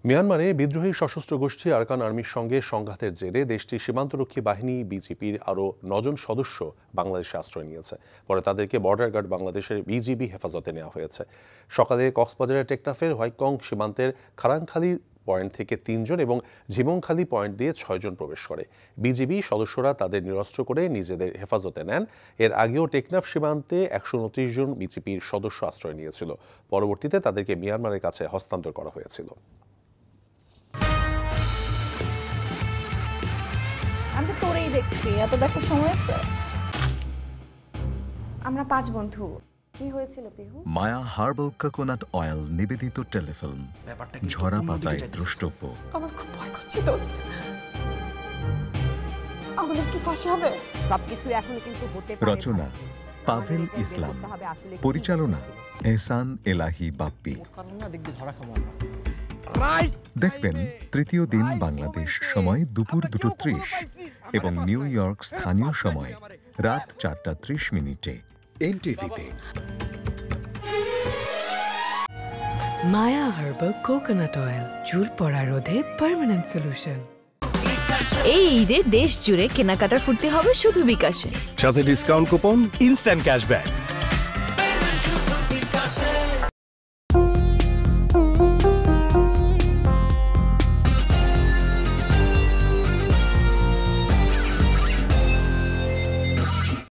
মিয়ানমারে বিদ্রোহী সশস্ত্র গোষ্ঠী আরাকান আর্মির সঙ্গে সংঘাতের জেরে দেশটির সীমান্তরক্ষী বাহিনী বিজিপির আরও ৯ জন সদস্য বাংলাদেশে আশ্রয় নিয়েছে। পরে তাদেরকে বর্ডার গার্ড বাংলাদেশের বিজিবি হেফাজতে নেওয়া হয়েছে। সকালে কক্সবাজারের টেকনাফের হোয়াইকং সীমান্তের খারাংখালী পয়েন্ট থেকে ৩ জন এবং ঝিমংখালী পয়েন্ট দিয়ে ৬ জন প্রবেশ করে। বিজিবি সদস্যরা তাদের নিরস্ত্র করে নিজেদের হেফাজতে নেন। এর আগেও টেকনাফ সীমান্তে ১২৯ জন বিজিবির সদস্য আশ্রয় নিয়েছিল। পরবর্তীতে তাদেরকে মিয়ানমারের কাছে হস্তান্তর করা হয়েছিল। আমি তো তোরেই দেখছি, এত দেখার সময় আছে? আমরা 5 বন্ধু। কি হয়েছিল পিহু? মায়া হার্বাল কোকোনাট অয়েল নিবেদিত টেলিফিল্ম, ঝরা পাতায় দ্রষ্টব্য। আমার খুব ভয় করছে দোস্ত। আমাদের কি ফাঁসি হবে? সবকিছু এখন কিন্তু হতে পারে। রচনা পাভেল ইসলাম, পরিচালনা এহসান এলাহি বাপ্পি। দেখবেন তৃতীয় দিন বাংলাদেশ সময় দুপুর 2:30 এবং নিউ ইয়র্ক স্থানীয় সময় রাত 4:30 এনটিভিতে। মায়া হার্বাল কোকোনাট অয়েল, চুল পড়া রোধে পার্মানেন্ট সলিউশন। এই ঈদে দেশ জুড়ে কেনাকাটার ফুর্তি হবে শুধু বিকাশে, সাথে ডিসকাউন্ট কুপন, ইনস্ট্যান্ট ক্যাশব্যাক।